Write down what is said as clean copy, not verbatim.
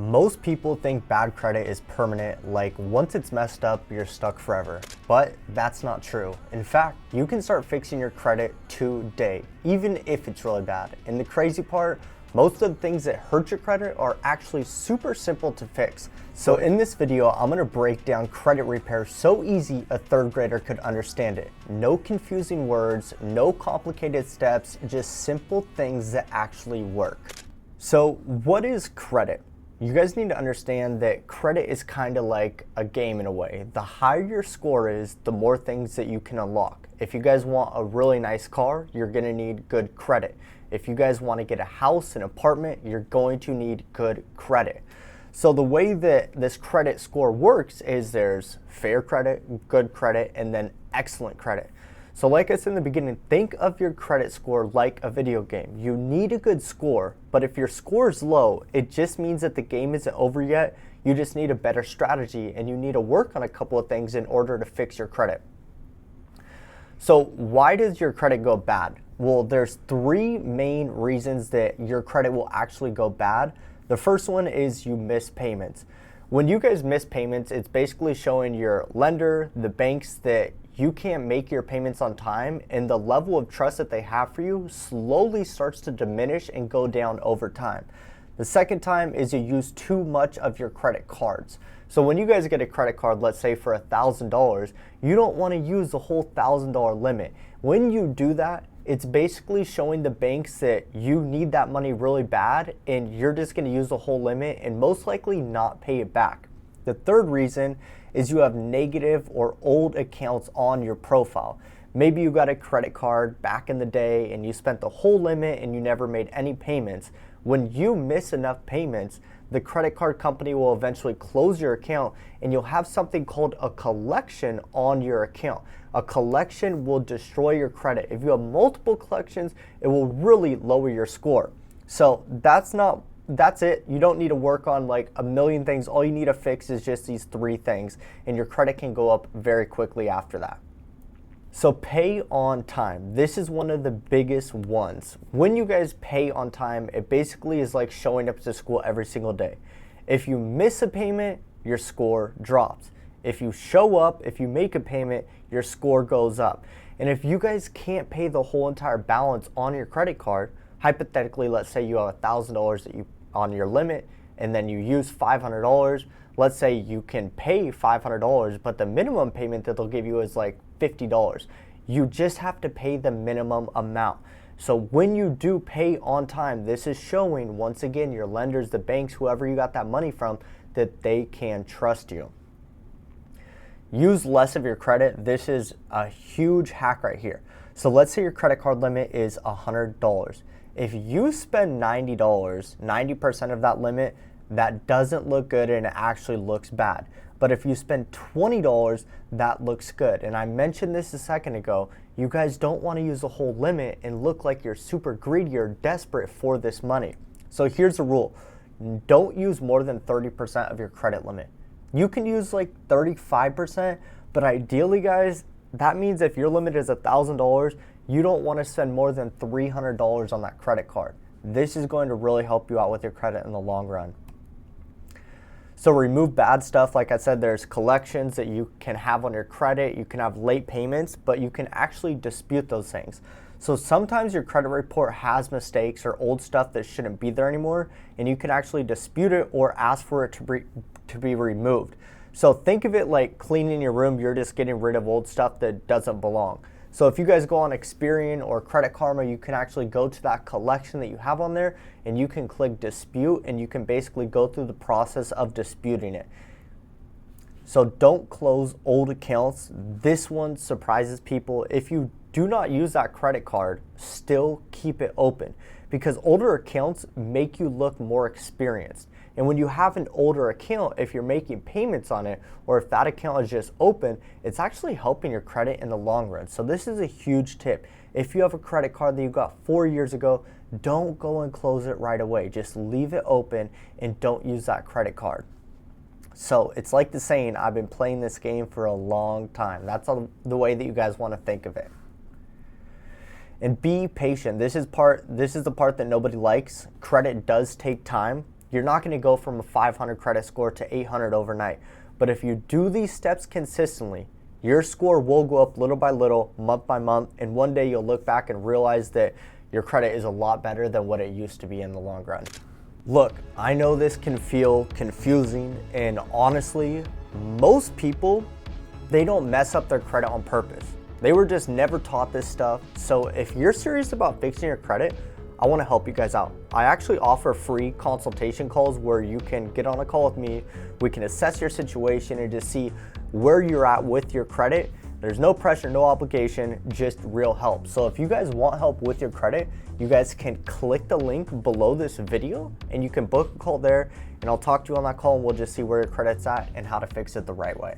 Most people think bad credit is permanent, like once it's messed up, you're stuck forever. But that's not true. In fact, you can start fixing your credit today, even if it's really bad. And the crazy part, most of the things that hurt your credit are actually super simple to fix. So in this video, I'm gonna break down credit repair so easy a third grader could understand it. No confusing words, no complicated steps, just simple things that actually work. So what is credit? You guys need to understand that credit is kind of like a game in a way. The higher your score is, the more things that you can unlock. If you guys want a really nice car, you're gonna need good credit. If you guys want to get a house, an apartment, you're going to need good credit. So the way that this credit score works is there's fair credit, good credit, and then excellent credit. So like I said in the beginning, think of your credit score like a video game. You need a good score, but if your score is low, it just means that the game isn't over yet. You just need a better strategy and you need to work on a couple of things in order to fix your credit. So why does your credit go bad? Well, there's three main reasons that your credit will actually go bad. The first one is you miss payments. When you guys miss payments, it's basically showing your lender, the banks, that you can't make your payments on time, and the level of trust that they have for you slowly starts to diminish and go down over time. The second time is you use too much of your credit cards. So when you guys get a credit card, let's say for $1,000, you don't want to use the whole $1,000 limit. When you do that, it's basically showing the banks that you need that money really bad and you're just going to use the whole limit and most likely not pay it back. The third reason is you have negative or old accounts on your profile. Maybe you got a credit card back in the day and you spent the whole limit and you never made any payments. When you miss enough payments, the credit card company will eventually close your account and you'll have something called a collection on your account. A collection will destroy your credit. If you have multiple collections, it will really lower your score. So that's it. You don't need to work on like a million things. All you need to fix is just these three things and your credit can go up very quickly after that. So pay on time. This is one of the biggest ones. When you guys pay on time, it basically is like showing up to school every single day. If you miss a payment, your score drops. If you show up, if you make a payment, your score goes up. And if you guys can't pay the whole entire balance on your credit card, hypothetically, let's say you have $1,000 that you on your limit and then you use $500. Let's say you can pay $500, but the minimum payment that they'll give you is like $50. You just have to pay the minimum amount. So when you do pay on time, this is showing, once again, your lenders, the banks, whoever you got that money from, that they can trust you. Use less of your credit. This is a huge hack right here. So let's say your credit card limit is $100. If you spend $90, 90% of that limit, that doesn't look good and it actually looks bad. But if you spend $20, that looks good. And I mentioned this a second ago, you guys don't want to use the whole limit and look like you're super greedy or desperate for this money. So here's the rule. Don't use more than 30% of your credit limit. You can use like 35%, but ideally, guys, that means if your limit is $1,000, you don't want to spend more than $300 on that credit card. This is going to really help you out with your credit in the long run. So remove bad stuff. Like I said, there's collections that you can have on your credit. You can have late payments, but you can actually dispute those things. So sometimes your credit report has mistakes or old stuff that shouldn't be there anymore, and you can actually dispute it or ask for it to be removed. So think of it like cleaning your room. You're just getting rid of old stuff that doesn't belong. So if you guys go on Experian or Credit Karma, you can actually go to that collection that you have on there and you can click dispute and you can basically go through the process of disputing it. So don't close old accounts. This one surprises people. If you do not use that credit card, still keep it open because older accounts make you look more experienced. And when you have an older account, if you're making payments on it, or if that account is just open, it's actually helping your credit in the long run. So this is a huge tip. If you have a credit card that you got 4 years ago, don't go and close it right away. Just leave it open and don't use that credit card. So it's like the saying, I've been playing this game for a long time. That's the way that you guys want to think of it. And be patient. This is the part that nobody likes. Credit does take time. You're not going to go from a 500 credit score to 800 overnight. But if you do these steps consistently, your score will go up little by little, month by month, and one day you'll look back and realize that your credit is a lot better than what it used to be in the long run. Look, I know this can feel confusing, and honestly, most people, they don't mess up their credit on purpose. They were just never taught this stuff. So if you're serious about fixing your credit, I want to help you guys out. I actually offer free consultation calls where you can get on a call with me. We can assess your situation and just see where you're at with your credit. There's no pressure, no obligation, just real help. So if you guys want help with your credit, you guys can click the link below this video and you can book a call there, and I'll talk to you on that call and we'll just see where your credit's at and how to fix it the right way.